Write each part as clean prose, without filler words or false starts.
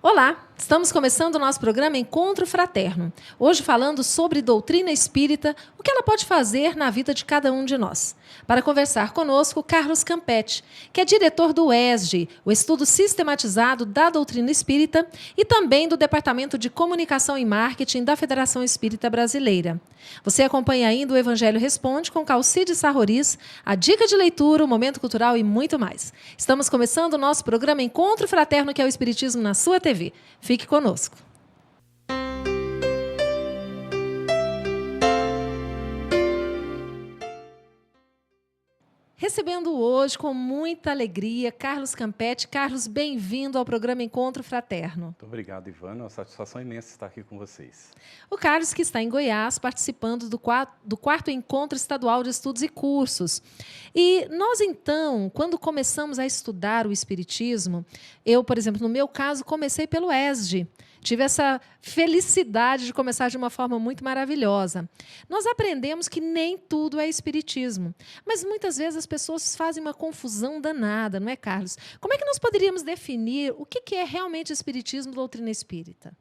Olá, estamos começando o nosso programa Encontro Fraterno. Hoje falando sobre doutrina espírita, o que ela pode fazer na vida de cada um de nós. Para conversar conosco, Carlos Campetti, que é diretor do ESG, o Estudo Sistematizado da Doutrina Espírita, e também do Departamento de Comunicação e Marketing da Federação Espírita Brasileira. Você acompanha ainda o Evangelho Responde com Calcide Sarroris, a dica de leitura, o momento cultural e muito mais. Estamos começando o nosso programa Encontro Fraterno, que é o Espiritismo na sua TV. Fique conosco. Recebendo hoje, com muita alegria, Carlos Campetti. Carlos, bem-vindo ao programa Encontro Fraterno. Muito obrigado, Ivana. É uma satisfação imensa estar aqui com vocês. O Carlos, que está em Goiás, participando do quarto Encontro Estadual de Estudos e Cursos. E nós, então, quando começamos a estudar o Espiritismo, eu, por exemplo, no meu caso, comecei pelo ESG. Tive essa felicidade de começar de uma forma muito maravilhosa. Nós aprendemos que nem tudo é espiritismo, mas muitas vezes as pessoas fazem uma confusão danada, não é, Carlos? Como é que nós poderíamos definir o que é realmente espiritismo, doutrina espírita?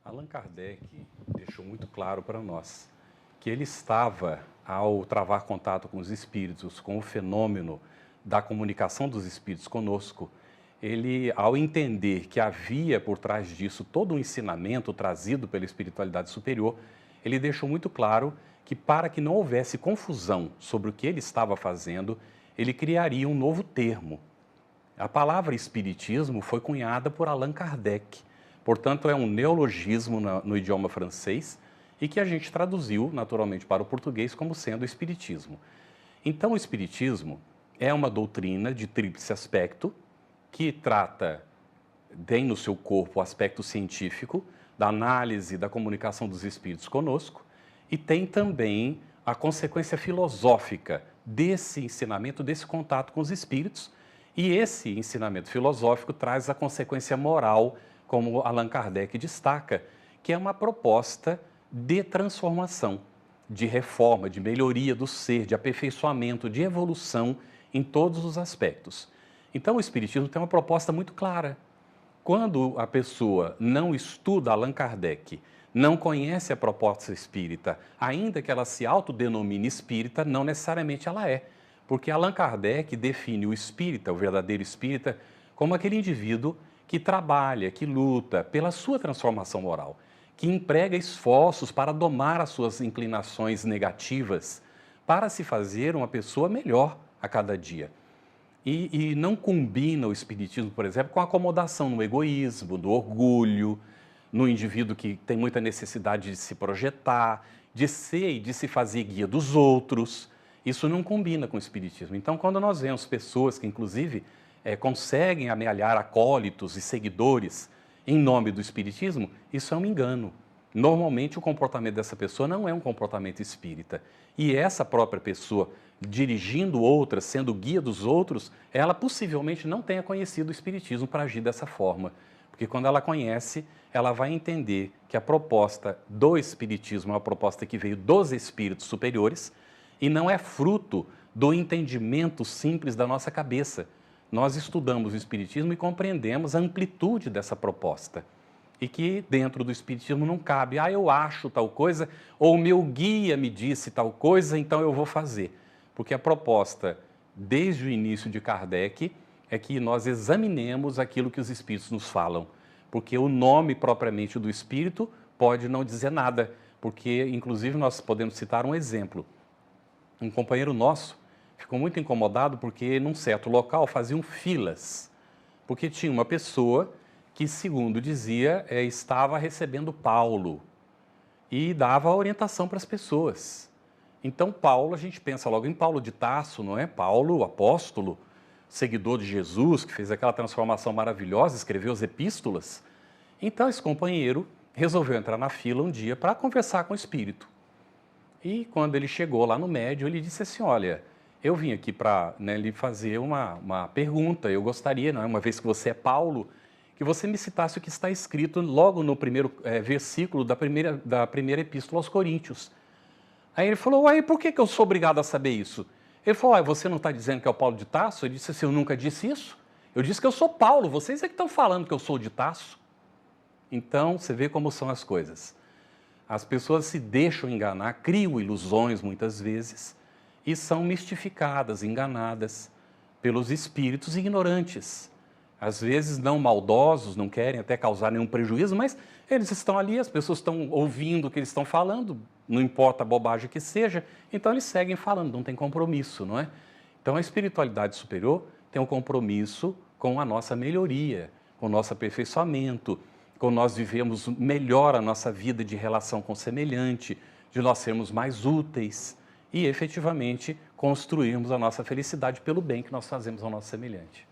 Allan Kardec deixou muito claro para nós que ele estava, ao travar contato com os espíritos, com o fenômeno da comunicação dos espíritos conosco, ele, ao entender que havia por trás disso todo um ensinamento trazido pela espiritualidade superior, ele deixou muito claro que, para que não houvesse confusão sobre o que ele estava fazendo, ele criaria um novo termo. A palavra espiritismo foi cunhada por Allan Kardec, portanto é um neologismo no idioma francês e que a gente traduziu naturalmente para o português como sendo espiritismo. Então o espiritismo é uma doutrina de tríplice aspecto, que tem no seu corpo o aspecto científico, da análise da comunicação dos espíritos conosco, e tem também a consequência filosófica desse ensinamento, desse contato com os espíritos, e esse ensinamento filosófico traz a consequência moral, como Allan Kardec destaca, que é uma proposta de transformação, de reforma, de melhoria do ser, de aperfeiçoamento, de evolução em todos os aspectos. Então, o Espiritismo tem uma proposta muito clara. Quando a pessoa não estuda Allan Kardec, não conhece a proposta espírita, ainda que ela se autodenomine espírita, não necessariamente ela é. Porque Allan Kardec define o espírita, o verdadeiro espírita, como aquele indivíduo que trabalha, que luta pela sua transformação moral, que emprega esforços para domar as suas inclinações negativas, para se fazer uma pessoa melhor a cada dia. E não combina o espiritismo, por exemplo, com a acomodação no egoísmo, no orgulho, no indivíduo que tem muita necessidade de se projetar, de ser e de se fazer guia dos outros. Isso não combina com o espiritismo. Então, quando nós vemos pessoas que, inclusive, conseguem amealhar acólitos e seguidores em nome do espiritismo, isso é um engano. Normalmente, o comportamento dessa pessoa não é um comportamento espírita. E essa própria pessoa, dirigindo outras, sendo guia dos outros, ela possivelmente não tenha conhecido o espiritismo para agir dessa forma. Porque quando ela conhece, ela vai entender que a proposta do espiritismo é uma proposta que veio dos espíritos superiores e não é fruto do entendimento simples da nossa cabeça. Nós estudamos o espiritismo e compreendemos a amplitude dessa proposta. E que dentro do espiritismo não cabe, eu acho tal coisa, ou o meu guia me disse tal coisa, então eu vou fazer. Porque a proposta, desde o início de Kardec, é que nós examinemos aquilo que os espíritos nos falam. Porque o nome propriamente do espírito pode não dizer nada. Porque, inclusive, nós podemos citar um exemplo. Um companheiro nosso ficou muito incomodado porque, num certo local, faziam filas. Porque tinha uma pessoa que, segundo dizia, estava recebendo Paulo e dava orientação para as pessoas. Então, Paulo, a gente pensa logo em Paulo de Tarso, não é? Paulo, o apóstolo, seguidor de Jesus, que fez aquela transformação maravilhosa, escreveu as epístolas. Então, esse companheiro resolveu entrar na fila um dia para conversar com o espírito. E quando ele chegou lá no médium, ele disse assim, olha, eu vim aqui para lhe fazer uma pergunta, eu gostaria, não é? Uma vez que você é Paulo, que você me citasse o que está escrito logo no primeiro versículo da primeira epístola aos Coríntios. Aí ele falou, por que eu sou obrigado a saber isso? Ele falou, você não está dizendo que é o Paulo de Tarso? Ele disse assim, eu nunca disse isso. Eu disse que eu sou Paulo, vocês é que estão falando que eu sou de Tarso. Então, você vê como são as coisas. As pessoas se deixam enganar, criam ilusões muitas vezes e são mistificadas, enganadas pelos espíritos ignorantes. Às vezes não maldosos, não querem até causar nenhum prejuízo, mas eles estão ali, as pessoas estão ouvindo o que eles estão falando, não importa a bobagem que seja, então eles seguem falando, não tem compromisso, não é? Então a espiritualidade superior tem um compromisso com a nossa melhoria, com o nosso aperfeiçoamento, com nós vivemos melhor a nossa vida de relação com o semelhante, de nós sermos mais úteis e efetivamente construirmos a nossa felicidade pelo bem que nós fazemos ao nosso semelhante.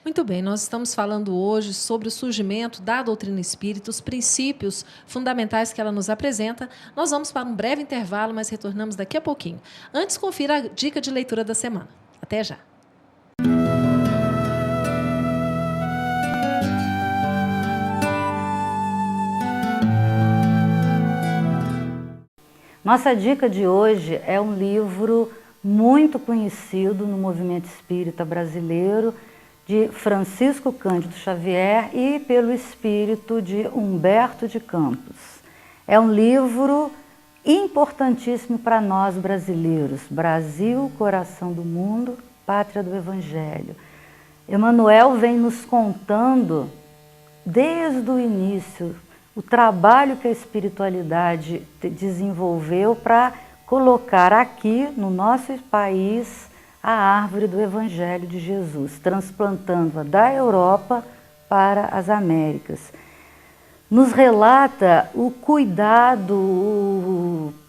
Muito bem, nós estamos falando hoje sobre o surgimento da doutrina espírita, os princípios fundamentais que ela nos apresenta. Nós vamos para um breve intervalo, mas retornamos daqui a pouquinho. Antes, confira a dica de leitura da semana. Até já! Nossa dica de hoje é um livro muito conhecido no movimento espírita brasileiro, de Francisco Cândido Xavier e pelo espírito de Humberto de Campos. É um livro importantíssimo para nós brasileiros. Brasil, coração do mundo, pátria do Evangelho. Emmanuel vem nos contando, desde o início, o trabalho que a espiritualidade desenvolveu para colocar aqui, no nosso país, a árvore do Evangelho de Jesus, transplantando-a da Europa para as Américas. Nos relata o cuidado,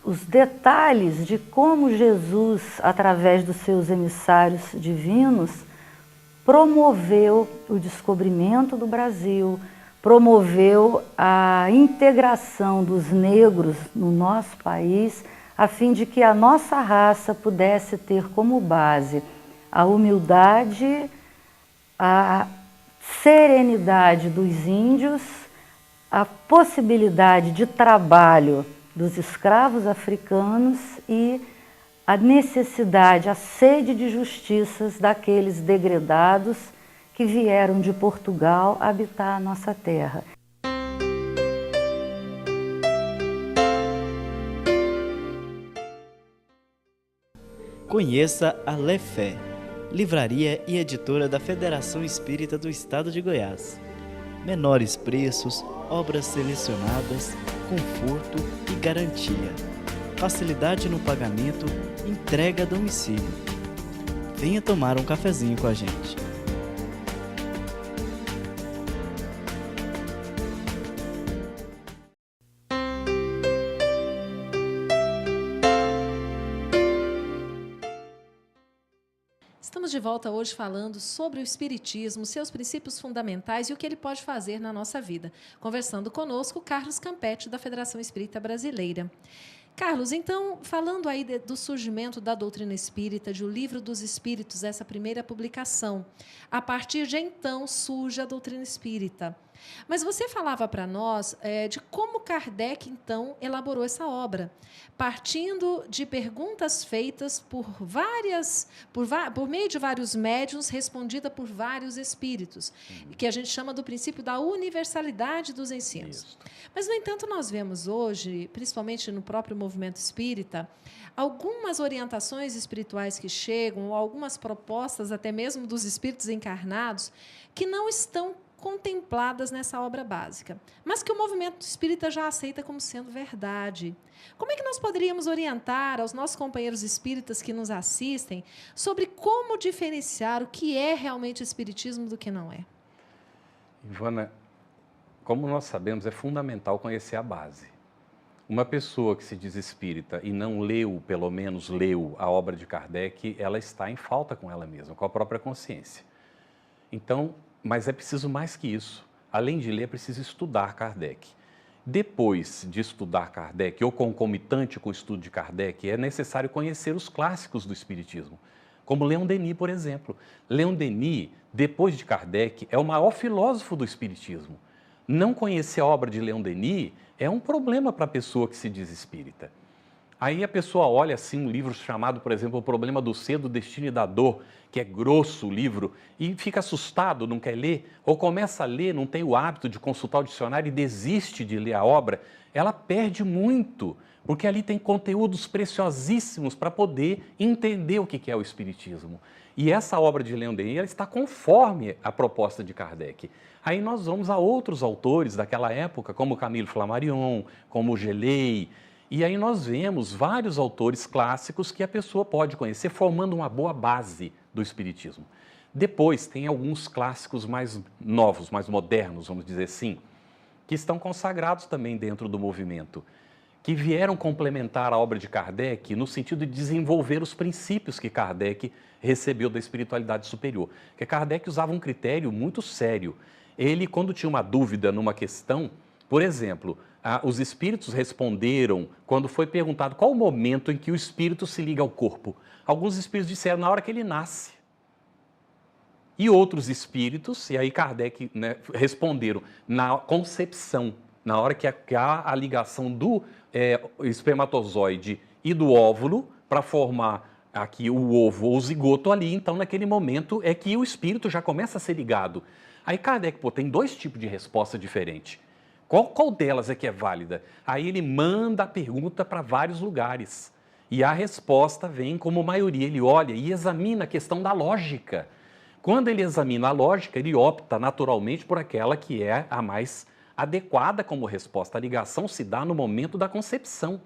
os detalhes de como Jesus, através dos seus emissários divinos, promoveu o descobrimento do Brasil, promoveu a integração dos negros no nosso país, a fim de que a nossa raça pudesse ter como base a humildade, a serenidade dos índios, a possibilidade de trabalho dos escravos africanos e a necessidade, a sede de justiças daqueles degredados que vieram de Portugal habitar a nossa terra. Conheça a Lefé, livraria e editora da Federação Espírita do Estado de Goiás. Menores preços, obras selecionadas, conforto e garantia. Facilidade no pagamento, entrega a domicílio. Venha tomar um cafezinho com a gente. Estamos de volta hoje falando sobre o Espiritismo, seus princípios fundamentais e o que ele pode fazer na nossa vida. Conversando conosco, Carlos Campetti, da Federação Espírita Brasileira. Carlos, então, falando aí do surgimento da doutrina espírita, de O Livro dos Espíritos, essa primeira publicação, a partir de então surge a doutrina espírita. Mas você falava para nós de como Kardec, então, elaborou essa obra, partindo de perguntas feitas por meio de vários médiuns, respondida por vários espíritos, que a gente chama do princípio da universalidade dos ensinos. Isso. Mas, no entanto, nós vemos hoje, principalmente no próprio movimento espírita, algumas orientações espirituais que chegam, ou algumas propostas, até mesmo dos espíritos encarnados, que não estão contempladas nessa obra básica, mas que o movimento espírita já aceita como sendo verdade. Como é que nós poderíamos orientar aos nossos companheiros espíritas que nos assistem sobre como diferenciar o que é realmente espiritismo do que não é? Ivana, como nós sabemos, é fundamental conhecer a base. Uma pessoa que se diz espírita e não leu, pelo menos leu, a obra de Kardec, ela está em falta com ela mesma, com a própria consciência. Então, mas é preciso mais que isso. Além de ler, é preciso estudar Kardec. Depois de estudar Kardec, ou concomitante com o estudo de Kardec, é necessário conhecer os clássicos do Espiritismo, como Leon Denis, por exemplo. Leon Denis, depois de Kardec, é o maior filósofo do Espiritismo. Não conhecer a obra de Leon Denis é um problema para a pessoa que se diz espírita. Aí a pessoa olha assim um livro chamado, por exemplo, O Problema do Ser, do Destino e da Dor, que é grosso o livro, e fica assustado, não quer ler, ou começa a ler, não tem o hábito de consultar o dicionário e desiste de ler a obra, ela perde muito, porque ali tem conteúdos preciosíssimos para poder entender o que é o Espiritismo. E essa obra de Leon Denis está conforme a proposta de Kardec. Aí nós vamos a outros autores daquela época, como Camille Flammarion, como Gelei, e aí nós vemos vários autores clássicos que a pessoa pode conhecer, formando uma boa base do Espiritismo. Depois tem alguns clássicos mais novos, mais modernos, vamos dizer assim, que estão consagrados também dentro do movimento, que vieram complementar a obra de Kardec no sentido de desenvolver os princípios que Kardec recebeu da espiritualidade superior. Porque Kardec usava um critério muito sério. Ele, quando tinha uma dúvida numa questão, por exemplo, os espíritos responderam quando foi perguntado qual o momento em que o espírito se liga ao corpo. Alguns espíritos disseram na hora que ele nasce. E outros espíritos, e aí Kardec, né, responderam na concepção, na hora que há a ligação do espermatozoide e do óvulo para formar aqui o ovo ou o zigoto ali, então naquele momento é que o espírito já começa a ser ligado. Aí Kardec, tem dois tipos de resposta diferentes. Qual delas é que é válida? Aí ele manda a pergunta para vários lugares. E a resposta vem como maioria. Ele olha e examina a questão da lógica. Quando ele examina a lógica, ele opta naturalmente por aquela que é a mais adequada como resposta. A ligação se dá no momento da concepção.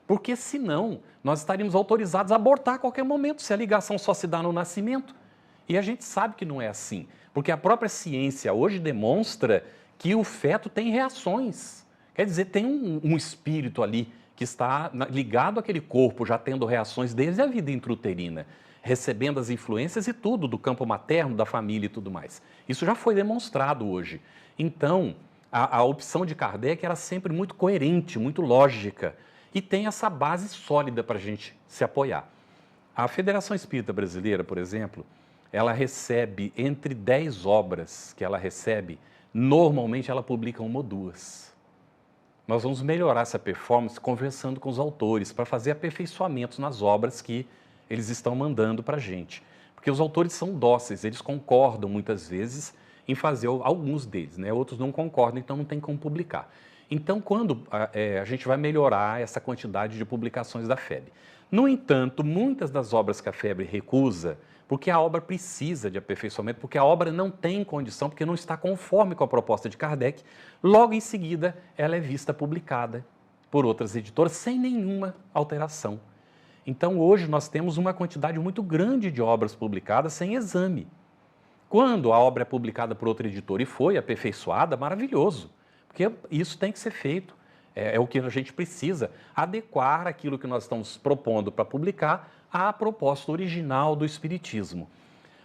Porque senão nós estaríamos autorizados a abortar a qualquer momento, se a ligação só se dá no nascimento. E a gente sabe que não é assim. Porque a própria ciência hoje demonstra que o feto tem reações. Quer dizer, tem um espírito ali que está ligado àquele corpo, já tendo reações desde a vida intrauterina, recebendo as influências e tudo do campo materno, da família e tudo mais. Isso já foi demonstrado hoje. Então, a opção de Kardec era sempre muito coerente, muito lógica, e tem essa base sólida para a gente se apoiar. A Federação Espírita Brasileira, por exemplo, ela recebe entre 10 obras que ela recebe, normalmente ela publica uma ou duas. Nós vamos melhorar essa performance conversando com os autores para fazer aperfeiçoamentos nas obras que eles estão mandando para a gente. Porque os autores são dóceis, eles concordam muitas vezes em fazer alguns deles, né? Outros não concordam, então não tem como publicar. Então, quando a gente vai melhorar essa quantidade de publicações da FEB. No entanto, muitas das obras que a FEB recusa, porque a obra precisa de aperfeiçoamento, porque a obra não tem condição, porque não está conforme com a proposta de Kardec, logo em seguida ela é vista publicada por outras editoras sem nenhuma alteração. Então hoje nós temos uma quantidade muito grande de obras publicadas sem exame. Quando a obra é publicada por outra editora e foi aperfeiçoada, maravilhoso, porque isso tem que ser feito. É o que a gente precisa, adequar aquilo que nós estamos propondo para publicar à proposta original do Espiritismo.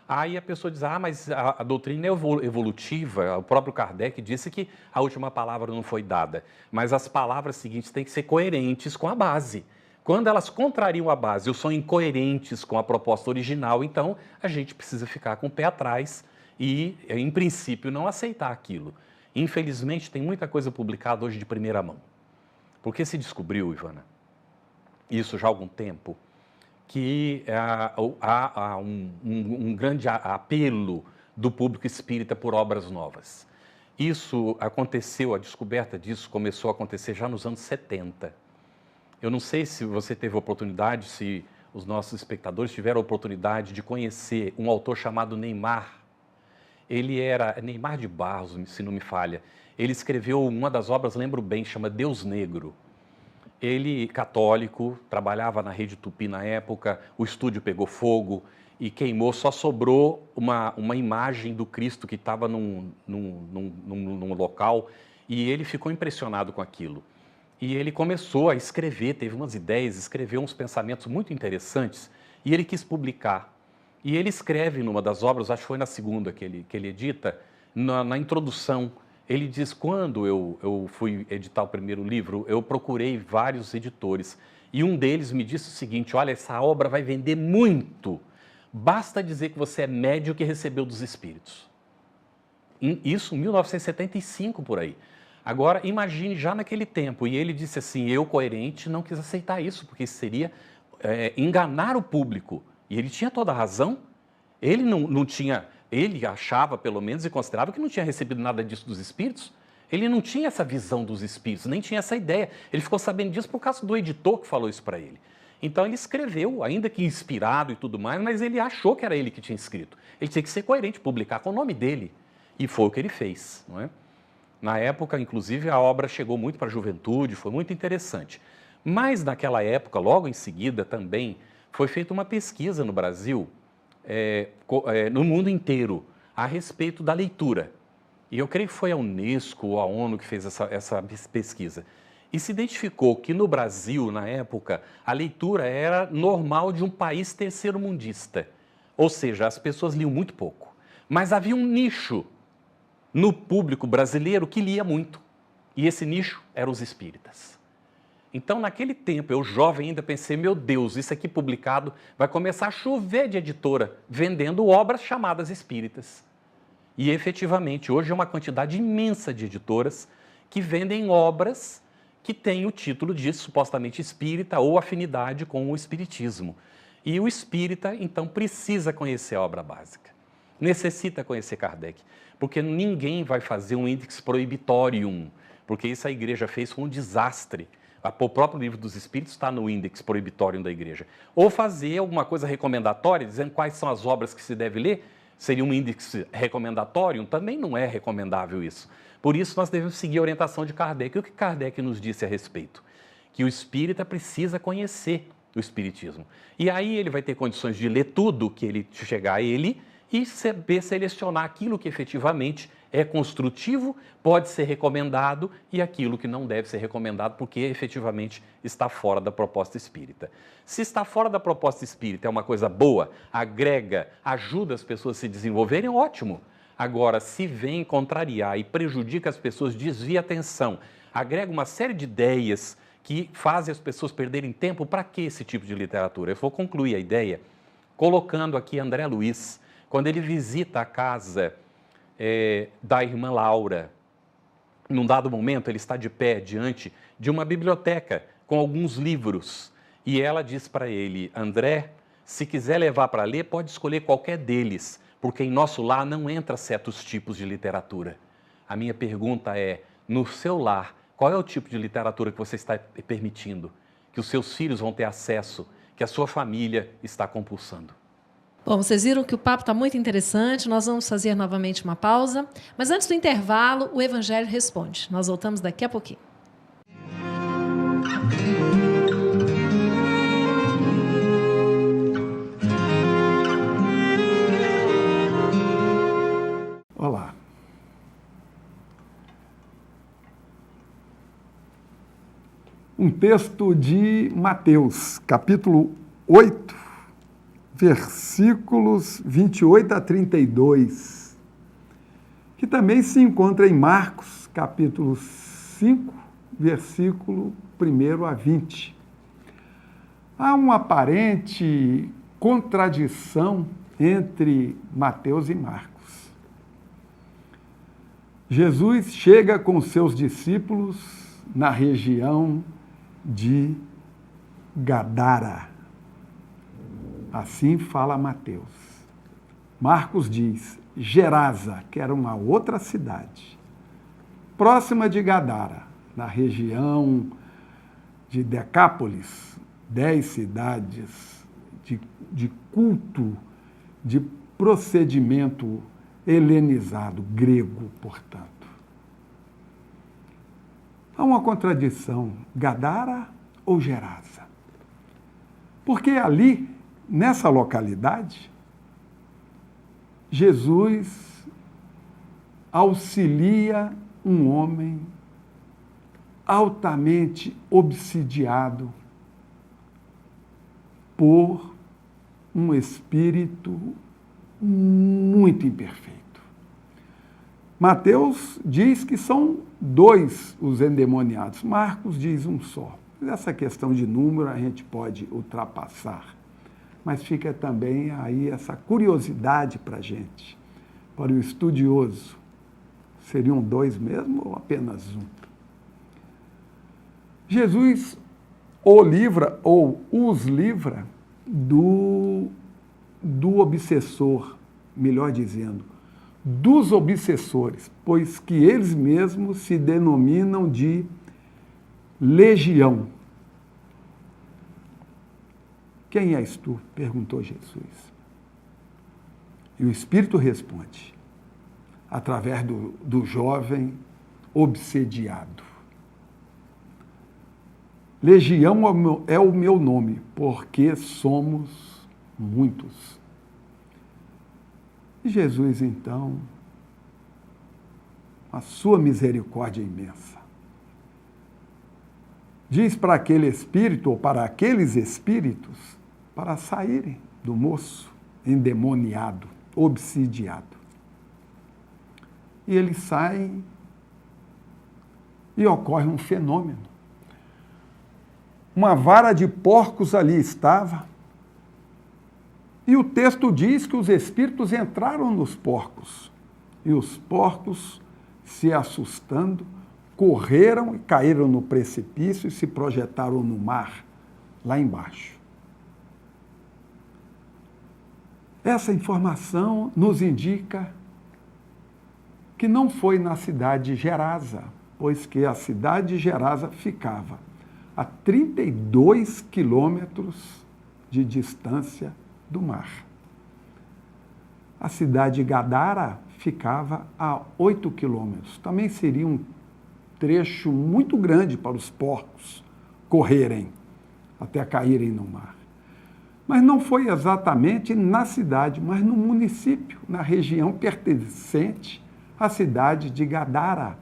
Aí a pessoa diz, mas a doutrina é evolutiva, o próprio Kardec disse que a última palavra não foi dada, mas as palavras seguintes têm que ser coerentes com a base. Quando elas contrariam a base ou são incoerentes com a proposta original, então a gente precisa ficar com o pé atrás e, em princípio, não aceitar aquilo. Infelizmente, tem muita coisa publicada hoje de primeira mão. Porque se descobriu, Ivana, isso já há algum tempo, que há um grande apelo do público espírita por obras novas. Isso aconteceu, a descoberta disso começou a acontecer já nos anos 70. Eu não sei se você teve oportunidade, se os nossos espectadores tiveram a oportunidade de conhecer um autor chamado Neymar. Ele era Neymar de Barros, se não me falha. Ele escreveu uma das obras, lembro bem, chama Deus Negro. Ele, católico, trabalhava na Rede Tupi na época, o estúdio pegou fogo e queimou, só sobrou uma imagem do Cristo que estava num local e ele ficou impressionado com aquilo. E ele começou a escrever, teve umas ideias, escreveu uns pensamentos muito interessantes e ele quis publicar. E ele escreve numa das obras, acho que foi na segunda que ele edita, na introdução, ele diz, quando eu fui editar o primeiro livro, eu procurei vários editores e um deles me disse o seguinte, olha, essa obra vai vender muito, basta dizer que você é médium que recebeu dos espíritos. Isso em 1975 por aí. Agora, imagine já naquele tempo, e ele disse assim, eu, coerente, não quis aceitar isso, porque isso seria enganar o público. E ele tinha toda a razão. Ele não tinha, ele achava, pelo menos, e considerava que não tinha recebido nada disso dos espíritos. Ele não tinha essa visão dos espíritos, nem tinha essa ideia. Ele ficou sabendo disso por causa do editor que falou isso para ele. Então ele escreveu, ainda que inspirado e tudo mais, mas ele achou que era ele que tinha escrito. Ele tinha que ser coerente, publicar com o nome dele. E foi o que ele fez, não é? Na época, inclusive, a obra chegou muito para a juventude, foi muito interessante. Mas naquela época, logo em seguida também, foi feita uma pesquisa no Brasil, no mundo inteiro, a respeito da leitura. E eu creio que foi a Unesco ou a ONU que fez essa pesquisa. E se identificou que no Brasil, na época, a leitura era normal de um país terceiro-mundista. Ou seja, as pessoas liam muito pouco. Mas havia um nicho no público brasileiro que lia muito. E esse nicho eram os espíritas. Então, naquele tempo, eu jovem ainda pensei, meu Deus, isso aqui publicado vai começar a chover de editora vendendo obras chamadas espíritas. E, efetivamente, hoje é uma quantidade imensa de editoras que vendem obras que têm o título de supostamente espírita ou afinidade com o espiritismo. E o espírita, então, precisa conhecer a obra básica. Necessita conhecer Kardec, porque ninguém vai fazer um Index Prohibitorium, porque isso a igreja fez com um desastre. O próprio Livro dos Espíritos está no Index Prohibitorium da igreja. Ou fazer alguma coisa recomendatória, dizendo quais são as obras que se deve ler, seria um índice recomendatório, também não é recomendável isso. Por isso, nós devemos seguir a orientação de Kardec. E o que Kardec nos disse a respeito? Que o espírita precisa conhecer o espiritismo. E aí ele vai ter condições de ler tudo que ele chegar a ele e saber selecionar aquilo que efetivamente é construtivo, pode ser recomendado e aquilo que não deve ser recomendado porque efetivamente está fora da proposta espírita. Se está fora da proposta espírita é uma coisa boa, agrega, ajuda as pessoas a se desenvolverem, ótimo. Agora, se vem contrariar e prejudica as pessoas, desvia a atenção, agrega uma série de ideias que fazem as pessoas perderem tempo, para que esse tipo de literatura? Eu vou concluir a ideia colocando aqui André Luiz, quando ele visita a casa da irmã Laura. Num dado momento, ele está de pé diante de uma biblioteca com alguns livros. E ela diz para ele, André, se quiser levar para ler, pode escolher qualquer deles, porque em nosso lar não entra certos tipos de literatura. A minha pergunta é, no seu lar, qual é o tipo de literatura que você está permitindo? Que os seus filhos vão ter acesso, que a sua família está compulsando? Bom, vocês viram que o papo está muito interessante, nós vamos fazer novamente uma pausa, mas antes do intervalo, o Evangelho Responde. Nós voltamos daqui a pouquinho. Olá. Um texto de Mateus, capítulo 8, versículos 28 a 32, que também se encontra em Marcos, capítulo 5, versículo 1 a 20. Há uma aparente contradição entre Mateus e Marcos. Jesus chega com seus discípulos na região de Gadara. Assim fala Mateus. Marcos diz Gerasa, que era uma outra cidade, próxima de Gadara, na região de Decápolis, 10 cidades de culto, de procedimento helenizado, grego, portanto. Há uma contradição, Gadara ou Gerasa? Porque ali, nessa localidade, Jesus auxilia um homem altamente obsidiado por um espírito muito imperfeito. Mateus diz que são 2 os endemoniados, Marcos diz um só. Essa questão de número a gente pode ultrapassar, mas fica também aí essa curiosidade para a gente, para o estudioso. Seriam 2 mesmo ou apenas um? Jesus o livra ou os livra do obsessor, melhor dizendo, dos obsessores, pois que eles mesmos se denominam de legião. Quem és tu? Perguntou Jesus. E o Espírito responde, através do jovem obsediado. Legião é o meu nome, porque somos muitos. E Jesus, então, a sua misericórdia imensa, diz para aquele espírito, ou para aqueles espíritos, para saírem do moço endemoniado, obsidiado. E eles saem e ocorre um fenômeno. Uma vara de porcos ali estava, e o texto diz que os espíritos entraram nos porcos, e os porcos, se assustando, correram e caíram no precipício e se projetaram no mar, lá embaixo. Essa informação nos indica que não foi na cidade de Gerasa, pois que a cidade de Gerasa ficava a 32 quilômetros de distância do mar. A cidade de Gadara ficava a 8 quilômetros. Também seria um trecho muito grande para os porcos correrem até caírem no mar. Mas não foi exatamente na cidade, mas no município, na região pertencente à cidade de Gadara.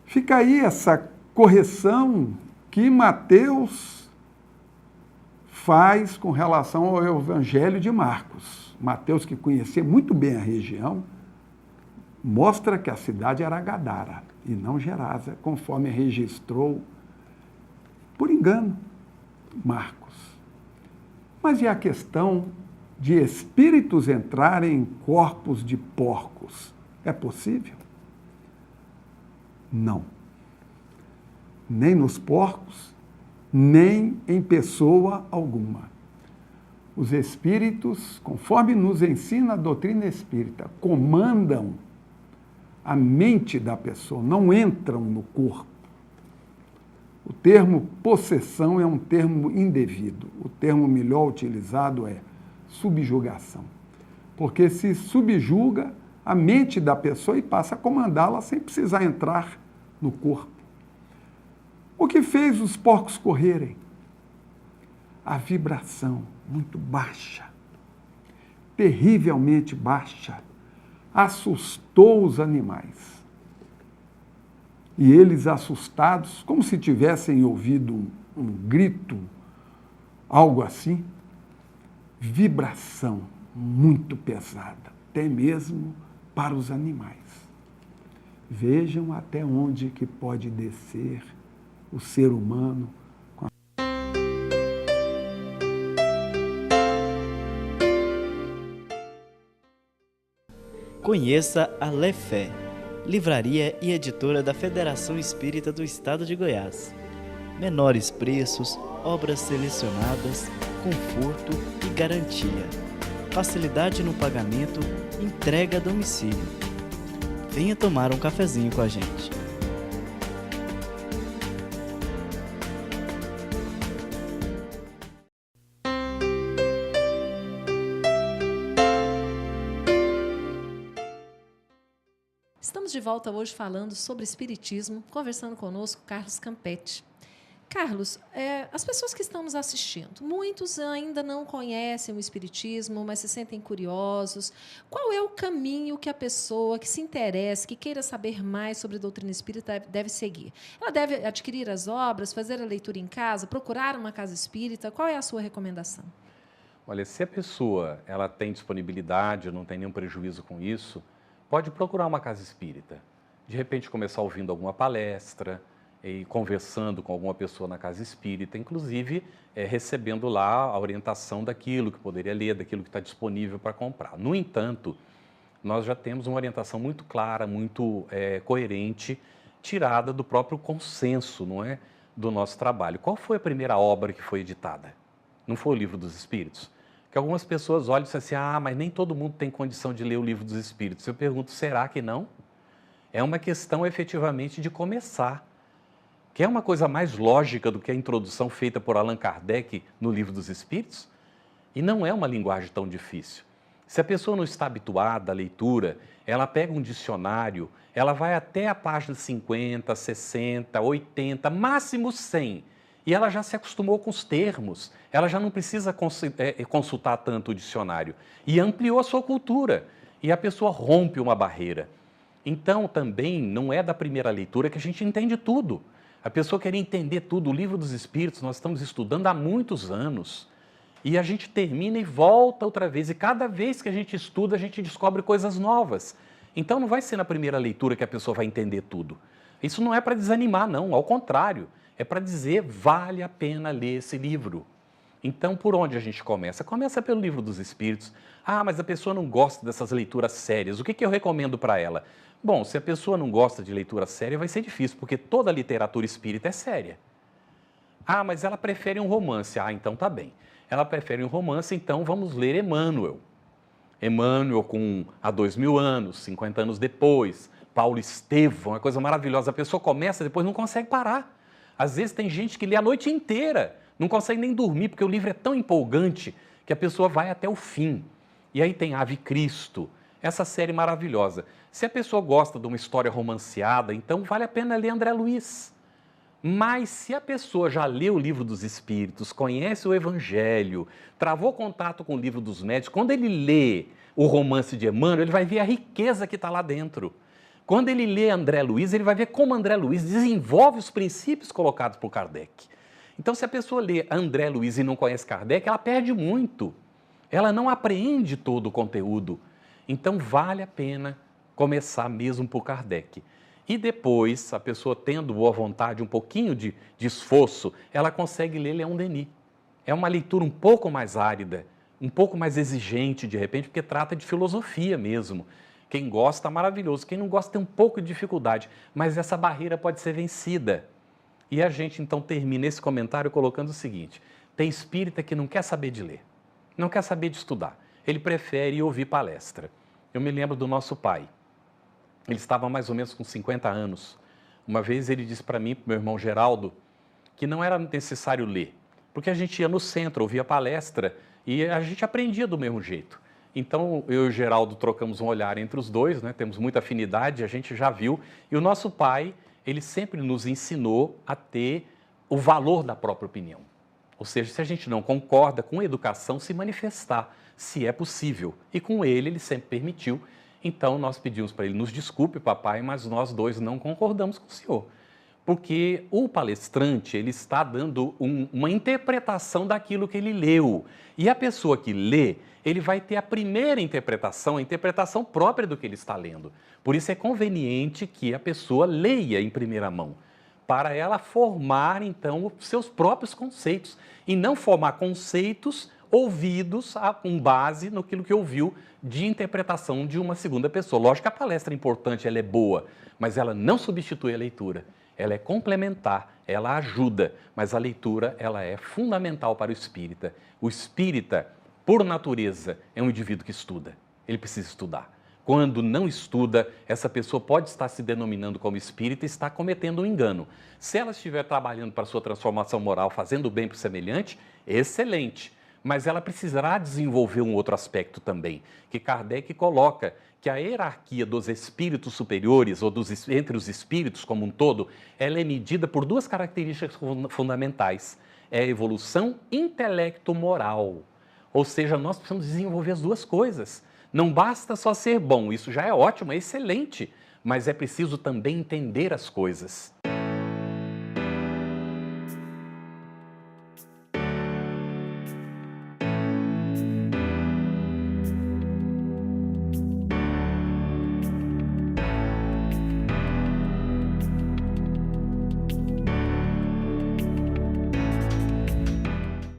Fica aí essa correção que Mateus faz com relação ao Evangelho de Marcos. Mateus, que conhecia muito bem a região, mostra que a cidade era Gadara e não Gerasa, conforme registrou, por engano, Marcos. Mas e a questão de espíritos entrarem em corpos de porcos? É possível? Não. Nem nos porcos, nem em pessoa alguma. Os espíritos, conforme nos ensina a doutrina espírita, comandam a mente da pessoa, não entram no corpo. O termo possessão é um termo indevido. O termo melhor utilizado é subjugação. Porque se subjuga a mente da pessoa e passa a comandá-la sem precisar entrar no corpo. O que fez os porcos correrem? A vibração muito baixa, terrivelmente baixa, assustou os animais. E eles, assustados, como se tivessem ouvido um grito, algo assim, vibração muito pesada, até mesmo para os animais. Vejam até onde que pode descer o ser humano. Conheça a Lefé, livraria e editora da Federação Espírita do Estado de Goiás. Menores preços, obras selecionadas, conforto e garantia. Facilidade no pagamento, entrega a domicílio. Venha tomar um cafezinho com a gente. Estamos de volta hoje falando sobre espiritismo, conversando conosco Carlos Campetti. Carlos, as pessoas que estão nos assistindo, muitos ainda não conhecem o espiritismo, mas se sentem curiosos. Qual é o caminho que a pessoa que se interessa, que queira saber mais sobre a doutrina espírita deve seguir? Ela deve adquirir as obras, fazer a leitura em casa, procurar uma casa espírita? Qual é a sua recomendação? Olha, se a pessoa ela tem disponibilidade, não tem nenhum prejuízo com isso, pode procurar uma casa espírita. De repente começar ouvindo alguma palestra, e conversando com alguma pessoa na casa espírita, inclusive recebendo lá a orientação daquilo que poderia ler, daquilo que está disponível para comprar. No entanto, nós já temos uma orientação muito clara, muito coerente, tirada do próprio consenso, não é, do nosso trabalho. Qual foi a primeira obra que foi editada? Não foi o Livro dos Espíritos? Que algumas pessoas olham e dizem assim, mas nem todo mundo tem condição de ler o Livro dos Espíritos. Eu pergunto, será que não? É uma questão efetivamente de começar. Que é uma coisa mais lógica do que a introdução feita por Allan Kardec no Livro dos Espíritos? E não é uma linguagem tão difícil. Se a pessoa não está habituada à leitura, ela pega um dicionário, ela vai até a página 50, 60, 80, máximo 100, e ela já se acostumou com os termos, ela já não precisa consultar tanto o dicionário, e ampliou a sua cultura, e a pessoa rompe uma barreira. Então, também, não é da primeira leitura que a gente entende tudo. A pessoa querer entender tudo, o Livro dos Espíritos, nós estamos estudando há muitos anos, e a gente termina e volta outra vez, e cada vez que a gente estuda, a gente descobre coisas novas. Então não vai ser na primeira leitura que a pessoa vai entender tudo. Isso não é para desanimar, não, ao contrário. É para dizer, vale a pena ler esse livro. Então, por onde a gente começa? Começa pelo Livro dos Espíritos. Mas a pessoa não gosta dessas leituras sérias. O que eu recomendo para ela? Bom, se a pessoa não gosta de leitura séria, vai ser difícil, porque toda a literatura espírita é séria. Mas ela prefere um romance. Então tá bem. Ela prefere um romance, então vamos ler Emmanuel. Emmanuel há 2000 anos, 50 anos depois, Paulo Estevão, uma coisa maravilhosa. A pessoa começa, depois não consegue parar. Às vezes tem gente que lê a noite inteira, não consegue nem dormir, porque o livro é tão empolgante que a pessoa vai até o fim. E aí tem Ave Cristo, essa série maravilhosa. Se a pessoa gosta de uma história romanceada, então vale a pena ler André Luiz. Mas se a pessoa já leu o Livro dos Espíritos, conhece o Evangelho, travou contato com o Livro dos Médiuns, quando ele lê o romance de Emmanuel, ele vai ver a riqueza que está lá dentro. Quando ele lê André Luiz, ele vai ver como André Luiz desenvolve os princípios colocados por Kardec. Então, se a pessoa lê André Luiz e não conhece Kardec, ela perde muito. Ela não apreende todo o conteúdo. Então, vale a pena começar mesmo por Kardec. E depois, a pessoa tendo boa vontade, um pouquinho de esforço, ela consegue ler Leon Denis. É uma leitura um pouco mais árida, um pouco mais exigente, de repente, porque trata de filosofia mesmo. Quem gosta, maravilhoso. Quem não gosta, tem um pouco de dificuldade. Mas essa barreira pode ser vencida. E a gente, então, termina esse comentário colocando o seguinte. Tem espírita que não quer saber de ler, não quer saber de estudar. Ele prefere ouvir palestra. Eu me lembro do nosso pai. Ele estava mais ou menos com 50 anos. Uma vez ele disse para mim, para o meu irmão Geraldo, que não era necessário ler, porque a gente ia no centro, ouvia palestra e a gente aprendia do mesmo jeito. Então, eu e o Geraldo trocamos um olhar entre os dois, né? Temos muita afinidade, a gente já viu. E o nosso pai, ele sempre nos ensinou a ter o valor da própria opinião. Ou seja, se a gente não concorda com a educação, se manifestar, se é possível. E com ele sempre permitiu. Então, nós pedimos para ele, nos desculpe, papai, mas nós dois não concordamos com o senhor. Porque o palestrante, ele está dando uma interpretação daquilo que ele leu. E a pessoa que lê, ele vai ter a primeira interpretação, a interpretação própria do que ele está lendo. Por isso é conveniente que a pessoa leia em primeira mão, para ela formar, então, os seus próprios conceitos. E não formar conceitos ouvidos com base no que ouviu de interpretação de uma segunda pessoa. Lógico que a palestra é importante, ela é boa, mas ela não substitui a leitura. Ela é complementar, ela ajuda, mas a leitura ela é fundamental para o espírita. O espírita, por natureza, é um indivíduo que estuda. Ele precisa estudar. Quando não estuda, essa pessoa pode estar se denominando como espírita e está cometendo um engano. Se ela estiver trabalhando para a sua transformação moral, fazendo bem para o semelhante, excelente. Mas ela precisará desenvolver um outro aspecto também, que Kardec coloca, que a hierarquia dos espíritos superiores, ou entre os espíritos como um todo, ela é medida por duas características fundamentais. É a evolução intelecto-moral. Ou seja, nós precisamos desenvolver as duas coisas. Não basta só ser bom, isso já é ótimo, é excelente, mas é preciso também entender as coisas.